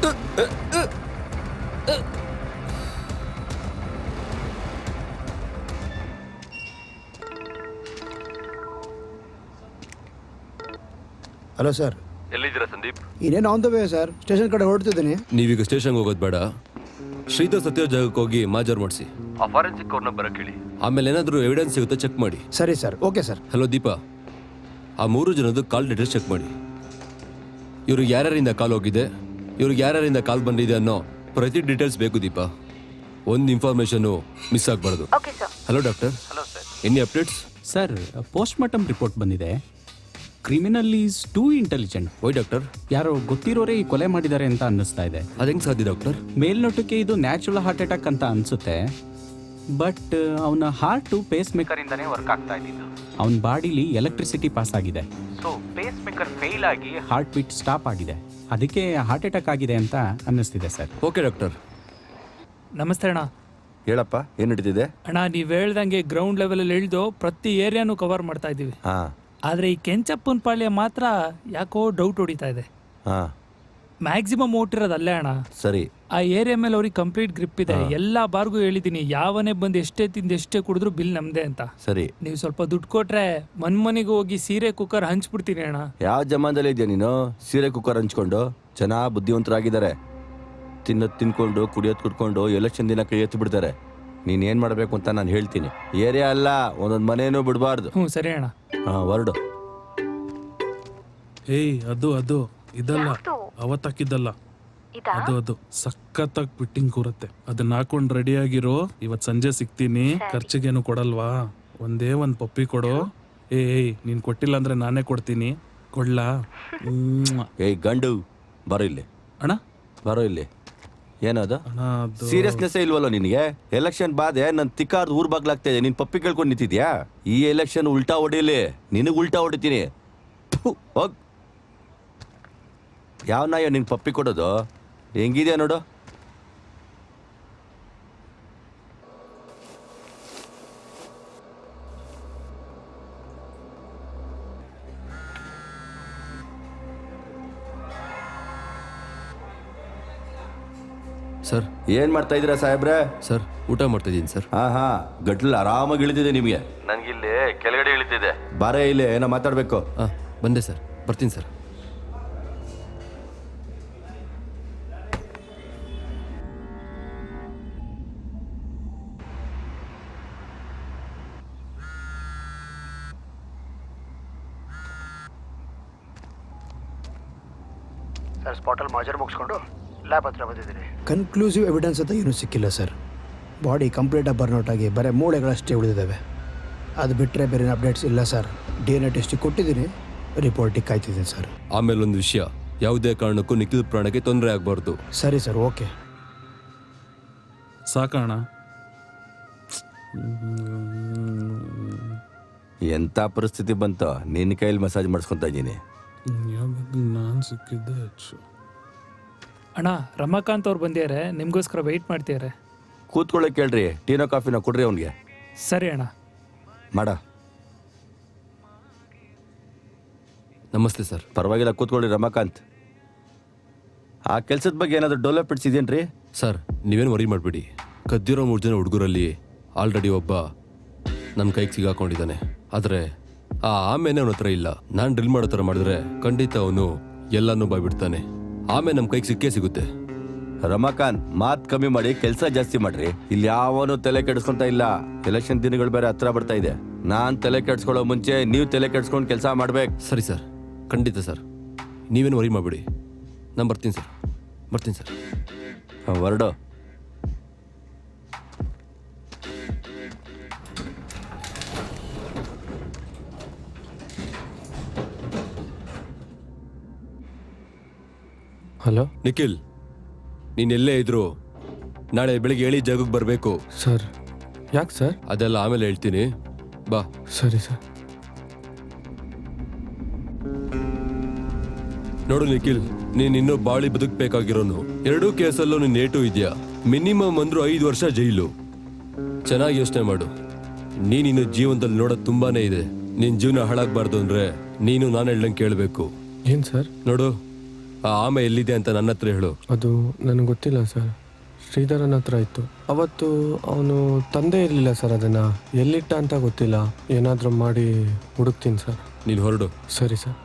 Hello sir, ಎಲ್ಲಿದ್ದೀರಾ ಸಂದೀಪ್? ಇನ್ನೇನು on the way sir, station ಕಡೆ ಹೊರಡ್ತಿದ್ದೀನಿ. ನೀವೀಗ ಸ್ಟೇಷನ್ಗೆ ಹೋಗೋದು ಬೇಡ, ಶ್ರೀಧರ್ ಸತ್ಯ ಜಾಗಕ್ಕೆ ಹೋಗಿ ಮಾಜರ್ ಮಾಡಿಸಿ. ಆ ಫಾರೆನ್ಸಿಕ್ ಅವ್ರನ್ನ ಬರಕ್ಕೆ ಹೇಳಿ. ಆಮೇಲೆ ಏನಾದರೂ ಎವಿಡೆನ್ಸ್ ಸಿಗುತ್ತೆ ಚೆಕ್ ಮಾಡಿ. ಸರಿ sir, okay sir. Hello Deepa, ಆ 3 ಜನದ್ದು ಕಾಲ್ ಡೀಟೇಲ್ಸ್ ಚೆಕ್ ಮಾಡಿ. ಇವ್ರಿಗೆ ಯಾರ್ಯಾರಿಂದ ಕಾಲ್ ಹೋಗಿದೆ, ಇವ್ರಿಗೆ ಯಾರ್ಯಾರಿಂದ ಕಾಲ್ ಬಂದಿದೆ ಅನ್ನೋ ಪ್ರತಿ ಡೀಟೇಲ್ಸ್ ಬೇಕು ದೀಪಾ. ಒಂದು ಇನ್ಫಾರ್ಮೇಶನು ಮಿಸ್ ಆಗಬಾರ್ದು. Hello doctor. Hello sir. Any updates? Sir, post mortem report ಬಂದಿದೆ. Criminal is too intelligent. Why doctor? ಯಾರೋ ಗೊತ್ತಿರೋರೇ ಈ ಕೊಲೆ ಮಾಡಿದ್ದಾರೆ ಅಂತ ಅನ್ನಿಸ್ತಾ ಇದೆ. ಅದೇಂಗೆ ಸಾಧ್ಯ ಡಾಕ್ಟರ್? ಮೇಲ್ನೋಟಕ್ಕೆ ಇದು ನ್ಯಾಚುರಲ್ ಹಾರ್ಟ್ ಅಟ್ಯಾಕ್ ಅಂತ ಅನ್ಸುತ್ತೆ, ಬಟ್ ಅವನ ಹಾರ್ಟು ಪೇಸ್ ಮೇಕರ್ ಇಂದಾನೇ ವರ್ಕ್ ಆಗ್ತಾ ಇದ್ದಿದ್ದು. ಅವನ ಬಾಡಿಲಿ ಎಲೆಕ್ಟ್ರಿಸಿಟಿ ಪಾಸ್ ಆಗಿದೆ, ಸೊ ಪೇಸ್ ಮೇಕರ್ ಫೇಲ್ ಆಗಿ ಹಾರ್ಟ್ ಬೀಟ್ ಸ್ಟಾಪ್ ಆಗಿದೆ. ಅದಕ್ಕೆ ಹಾರ್ಟ್ ಅಟ್ಯಾಕ್ ಆಗಿದೆ ಅಂತ ಅನ್ನಿಸ್ತಿದೆ ಸರ್. Okay doctor. ನಮಸ್ತೆ ಅಣ್ಣ. ಹೇಳಪ್ಪ, ಏನು ನಡೀತಿದೆ? ಅಣ್ಣ, ನೀವು ಹೇಳ್ದಂಗೆ ಗ್ರೌಂಡ್ ಲೆವೆಲಲ್ಲಿ ಇಳಿದು ಪ್ರತಿ ಏರಿಯಾನು ಕವರ್ ಮಾಡ್ತಾ ಇದ್ದೀವಿ. ಆದರೆ ಈ ಕೆಂಚಪ್ಪನ ಪಾಳ್ಯ ಮಾತ್ರ ಯಾಕೋ ಡೌಟ್ ಹೊಡಿತಾ ಇದೆ. ಮ್ಯಾಕ್ಸಿಮಮ್ ಓಟಿರೋದು ಅಲ್ಲೇ ಅಣ್ಣ. ಸರಿ, ಆ ಏರಿಯಾ ಮೇಲೆ ಅವ್ರಿಗೆ ಕಂಪ್ಲೀಟ್ ಗ್ರಿಪ್ ಇದೆ. ಎಲ್ಲ ಬಾರ್ಗೂ ಹೇಳಿದ್ದೀನಿ, ಯಾವನೇ ಬಂದು ಎಷ್ಟೇ ತಿಂದು ಎಷ್ಟೇ ಕುಡಿದ್ರು ಬಿಲ್ ನಮ್ದೇ ಅಂತ. ಸರಿ, ನೀವು ಸ್ವಲ್ಪ ದುಡ್ಡು ಕೊಟ್ರೆ ಮನೆಗೆ ಹೋಗಿ ಸೀರೆ ಕುಕ್ಕರ್ ಹಂಚ್ಬಿಡ್ತೀನಿ ಅಣ್ಣ. ಯಾವ ಜಮಾನದಲ್ಲಿ ಇದೆಯಾ ನೀನು? ಸೀರೆ ಕುಕ್ಕರ್ ಹಂಚ್ಕೊಂಡು ಜನ ಬುದ್ಧಿವಂತರಾಗಿದ್ದಾರೆ. ತಿನ್ನೋದು ತಿನ್ಕೊಂಡು ಕುಡಿಯೋದು ಕುಡ್ಕೊಂಡು ಎಲೆಕ್ಷನ್ ದಿನ ಕೈ ಎತ್ತು ಬಿಡ್ತಾರೆ. ನೀನ್ ಏನ್ ಮಾಡ್ಬೇಕು ಅಂತ ನಾನು ಹೇಳ್ತೀನಿ. ಏರಿಯಾ ಅಲ್ಲ, ಒಂದೊಂದು ಮನೇನೂ ಬಿಡಬಾರ್ದು. ಸರಿ ಅಣ್ಣ. ಹೊರಡು. ಏಯ್, ಅದು ಇದಲ್ಲ, ಅವತ್ತಾಕಿದ್ದಲ್ಲ, ಅದು ಸಖತ್ತಾಗಿ ಫಿಟ್ಟಿಂಗ್ ಕೂರತ್ತೆ. ಅದನ್ನ ಹಾಕೊಂಡ್ ರೆಡಿ ಆಗಿರೋ. ಇವತ್ ಸಂಜೆ ಸಿಗ್ತೀನಿ. ಖರ್ಚಿಗೇನು ಕೊಡಲ್ವಾ? ಒಂದೇ ಒಂದ್ ಪಪ್ಪಿ ಕೊಡು. ಏಯ್, ನೀನ್ ಕೊಟ್ಟಿಲ್ಲ ಅಂದ್ರೆ ನಾನೇ ಕೊಡ್ತೀನಿ. ಕೊಡ್ಲಾ? ಏಯ್ ಗಂಡು, ಬರೋ ಇಲ್ಲಿ. ಅಣ್ಣ ಬರೋ ಇಲ್ಲಿ. ಏನದು ಅಣ್ಣ? ಸೀರಿಯಸ್ನೆಸ್ ಇಲ್ವಲ್ಲ ನಿನಗೆ? ಎಲೆಕ್ಷನ್ ಬಾದೆ ನನ್ ತಿಕ್ಕಾರ್ದು ಊರ್ ಬಾಗ್ಲಾಗ್ತಾ ಇದೆ, ನೀನ್ ಪಪ್ಪಿ ಕೇಳ್ಕೊಂಡು ನಿಂತಿದ್ಯಾ? ಈ ಎಲೆಕ್ಷನ್ ಉಲ್ಟಾ ಹೊಡಿಲಿ, ನಿನಗ್ ಉಲ್ಟಾ ಹೊಡಿತೀನಿ. ಹೋಗ್. ಯಾವ ನಾಯ ನಿನ್ ಪಪ್ಪಿ ಕೊಡೋದು? ಹೆಂಗಿದ್ಯಾ ನೋಡು. ಸರ್, ಏನ್ ಮಾಡ್ತಾ ಇದ್ದೀರಾ ಸಾಹೇಬ್ರೆ? ಸರ್, ಊಟ ಮಾಡ್ತಾ ಇದ್ದೀನಿ ಸರ್. ಹಾ, ಗಟ್ಲು ಆರಾಮಾಗಿ ಇಳಿತಿದೆ ನಿಮಗೆ. ನನ್ಗಿಲ್ಲಿ ಕೆಳಗಡೆ ಇಳಿತಿದೆ. ಬಾರೇ ಇಲ್ಲಿ, ಏನೋ ಮಾತಾಡ್ಬೇಕು. ಬಂದೆ ಸರ್, ಬರ್ತೀನಿ ಸರ್. ಸರ್, ಸ್ಪಾಟಲ್ಲಿ ಮಾಜರ್ ಮುಗಿಸ್ಕೊಂಡು ಲ್ಯಾಬ್ ಹತ್ರ ಬಂದಿದ್ದೀನಿ. ಕನ್ಕ್ಲೂಸಿವ್ ಎವಿಡೆನ್ಸ್ ಅಂತ ಏನೂ ಸಿಕ್ಕಿಲ್ಲ ಸರ್. ಬಾಡಿ ಕಂಪ್ಲೀಟಾಗಿ ಬರ್ನೌಟ್ ಆಗಿ ಬರೀ ಮೂಳೆಗಳಷ್ಟೇ ಉಳಿದಿದ್ದಾವೆ. ಅದು ಬಿಟ್ಟರೆ ಬೇರೆ ಅಪ್ಡೇಟ್ಸ್ ಇಲ್ಲ ಸರ್. DNA ಟೆಸ್ಟಿಗೆ ಕೊಟ್ಟಿದ್ದೀನಿ, ರಿಪೋರ್ಟಿಗೆ ಕಾಯ್ತಿದ್ದೀನಿ ಸರ್. ಆಮೇಲೆ ಒಂದು ವಿಷಯ, ಯಾವುದೇ ಕಾರಣಕ್ಕೂ ನಿಖಿಲ್ ಪ್ರಾಣಕ್ಕೆ ತೊಂದರೆ ಆಗಬಾರ್ದು. ಸರಿ ಸರ್, ಓಕೆ. ಸಾಕಣ. ಎಂಥ ಪರಿಸ್ಥಿತಿ ಬಂತು, ನಿನ್ನ ಕೈಯಲ್ಲಿ ಮಸಾಜ್ ಮಾಡಿಸ್ಕೊತಾ ಇದ್ದೀನಿ. ನಾನು ಸಿಕ್ಕಿದ್ದೆ ಹೆಚ್ಚು. ಅಣ್ಣ, ರಮಾಕಾಂತ್ ಅವ್ರು ಬಂದಿದ್ದಾರೆ, ನಿಮಗೋಸ್ಕರ ವೆಯ್ಟ್ ಮಾಡ್ತಿದ್ದಾರೆ. ಕೂತ್ಕೊಳ್ಳೋಕೆ ಕೇಳ್ರಿ, ಟೀನೋ ಕಾಫಿನೋ ಕೊಡ್ರಿ ಅವನಿಗೆ. ಸರಿ ಅಣ್ಣ. ಮಾಡ. ನಮಸ್ತೆ ಸರ್. ಪರವಾಗಿಲ್ಲ, ಕೂತ್ಕೊಳ್ಳಿ ರಮಾಕಾಂತ್. ಆ ಕೆಲಸದ ಬಗ್ಗೆ ಏನಾದರೂ ಡೆವಲಪ್ಮೆಂಟ್ಸ್ ಇದೆಯೇನ್ರಿ? ಸರ್, ನೀವೇನು ವರಿ ಮಾಡಬೇಡಿ. ಕದ್ದಿರೋ 3 ಜನ ಹುಡುಗರಲ್ಲಿ ಆಲ್ರೆಡಿ ಒಬ್ಬ ನನ್ನ ಕೈಗೆ ಸಿಗಾಕೊಂಡಿದ್ದಾನೆ. ಆದರೆ ಆಮೇಲೆ ಅವನ ಹತ್ರ ಇಲ್ಲ. ನಾನು ಡ್ರಿಲ್ ಮಾಡೋ ಥರ ಮಾಡಿದ್ರೆ ಖಂಡಿತ ಅವನು ಎಲ್ಲನೂ ಬಾಯ್ಬಿಡ್ತಾನೆ. ಆಮೇಲೆ ನಮ್ಮ ಕೈಗೆ ಸಿಕ್ಕೇ ಸಿಗುತ್ತೆ. ರಮಾಕಾಂತ್, ಮಾತು ಕಮ್ಮಿ ಮಾಡಿ ಕೆಲಸ ಜಾಸ್ತಿ ಮಾಡ್ರಿ. ಇಲ್ಲಿ ಯಾವನು ತಲೆ ಕೆಡಿಸ್ಕೊಂತ ಇಲ್ಲ. ಎಲೆಕ್ಷನ್ ದಿನಗಳು ಬೇರೆ ಹತ್ರ ಬರ್ತಾ ಇದೆ. ನಾನ್ ತಲೆ ಕೆಡ್ಸ್ಕೊಳ್ಳೋ ಮುಂಚೆ ನೀವು ತಲೆ ಕೆಡ್ಸ್ಕೊಂಡು ಕೆಲಸ ಮಾಡ್ಬೇಕು. ಸರಿ ಸರ್, ಖಂಡಿತ ಸರ್. ನೀವೇನು ವರಿ ಮಾಡಬೇಡಿ. ನಾನು ಬರ್ತೀನಿ ಸರ್. ಹೊರಡು. ಹಲೋ ನಿಖಿಲ್, ನೀನು ಎಲ್ಲೇ ಇದ್ರು ನಾಳೆ ಬೆಳಿಗ್ಗೆ ಹೇಳಿ ಜಾಗಕ್ಕೆ ಬರಬೇಕು. ಸರ್, ಯಾಕೆ ಸರ್? ಅದೆಲ್ಲ ಆಮೇಲೆ ಹೇಳ್ತೀನಿ, ಬಾ. ಸರಿ ಸರ್. ನೋಡು ನಿಖಿಲ್, ನೀನು ಇನ್ನೂ ಬಾಳಿ ಬದುಕಬೇಕಾಗಿರೋನು. 2 ಕೇಸಲ್ಲೂ ನಿನ್ನ ಏಟು ಇದೆಯಾ. ಮಿನಿಮಮ್ ಅಂದ್ರೂ 5 ವರ್ಷ ಜೈಲು. ಚೆನ್ನಾಗಿ ಯೋಚನೆ ಮಾಡು. ನೀನಿನ್ನು ಜೀವನದಲ್ಲಿ ನೋಡೋದು ತುಂಬಾನೇ ಇದೆ. ನಿನ್ನ ಜೀವನ ಹಾಳಾಗಬಾರ್ದು ಅಂದ್ರೆ ನೀನು ನಾನು ಹೇಳ್ದಂಗೆ ಕೇಳಬೇಕು. ಏನು ಸರ್? ನೋಡು, ಆ ಆಮೆ ಎಲ್ಲಿದೆ ಅಂತ ನನ್ನ ಹತ್ರ ಹೇಳು. ಅದು ನನಗೆ ಗೊತ್ತಿಲ್ಲ ಸರ್. ಶ್ರೀಧರನ ಹತ್ರ ಇತ್ತು. ಅವತ್ತು ಅವನು ತಂದೆ ಇರಲಿಲ್ಲ ಸರ್. ಅದನ್ನು ಎಲ್ಲಿಟ್ಟ ಅಂತ ಗೊತ್ತಿಲ್ಲ. ಏನಾದರೂ ಮಾಡಿ ಹುಡುಕ್ತೀನಿ ಸರ್. ನೀನು ಹೊರಡು. ಸರಿ ಸರ್.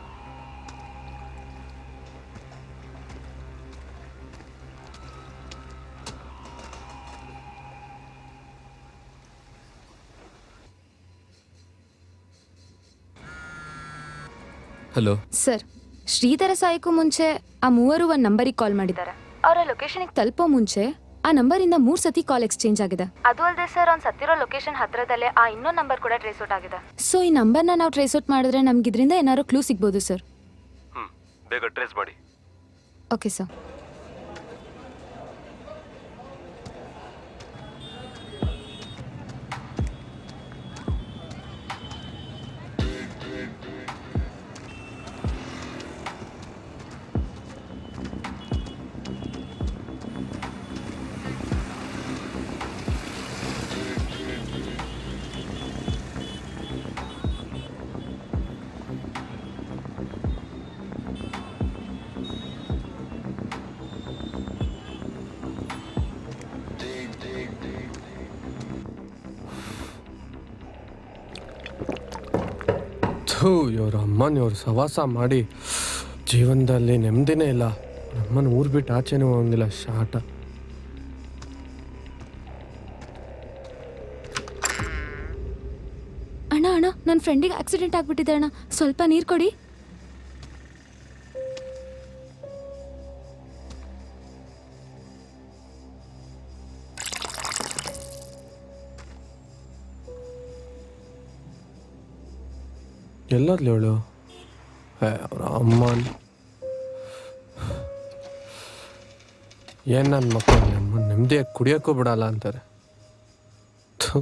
ಹಲೋ ಸರ್, ಶ್ರೀಧರ ಸಾಯಕ್ಕೂ ಮುಂಚೆ ಆ ಮೂವರು ಒಂದು ನಂಬರಿಗೆ ಕಾಲ್ ಮಾಡಿದ್ದಾರೆ. ಅವರ ಲೊಕೇಶನ್ಗೆ ತಲುಪೋ ಮುಂಚೆ ಆ ನಂಬರಿಂದ 3 ಸತಿ ಕಾಲ್ ಎಕ್ಸ್ಚೇಂಜ್ ಆಗಿದೆ. ಅದು ಅಲ್ಲದೆ ಸರ್, ಅವ್ನು ಸತ್ತಿರೋ ಲೊಕೇಶನ್ ಹತ್ರದಲ್ಲೇ ಆ ಇನ್ನೊಂದು ನಂಬರ್ ಕೂಡ ಟ್ರೇಸ್ ಔಟ್ ಆಗಿದೆ. ಸೊ ಈ ನಂಬರ್ನ ನಾವು ಟ್ರೇಸ್ ಔಟ್ ಮಾಡಿದ್ರೆ ನಮ್ಗೆ ಇದರಿಂದ ಏನಾದ್ರು ಕ್ಲೂ ಸಿಗ್ಬೋದು ಸರ್. ಬೇಗ ಟ್ರೇಸ್ ಮಾಡಿ. Okay sir. ಇವ್ರ ಅಮ್ಮನ ಇವ್ರು ಸವಾಸ ಮಾಡಿ ಜೀವನದಲ್ಲಿ ನೆಮ್ಮದಿನೇ ಇಲ್ಲ. ನಮ್ಮನ್ನು ಊರು ಬಿಟ್ಟು ಆಚೆನೂ ಹೋಗಂಗಿಲ್ಲ. ಶಾಟ. ಅಣ್ಣ ಅಣ್ಣ, ನನ್ನ ಫ್ರೆಂಡಿಗೆ ಆಕ್ಸಿಡೆಂಟ್ ಆಗ್ಬಿಟ್ಟಿದೆ ಅಣ್ಣ, ಸ್ವಲ್ಪ ನೀರು ಕೊಡಿ. ಎಲ್ಲದ್ಲು ಹೇಳು. ಅವ್ರ ಅಮ್ಮನ್ ಏನು ನನ್ನ ಮಕ್ಕಳು ನಮ್ಮ ನೆಮ್ಮದಿಯಾಗಿ ಕುಡಿಯೋಕ್ಕೂ ಬಿಡಲ್ಲ ಅಂತಾರೆ. ಥು.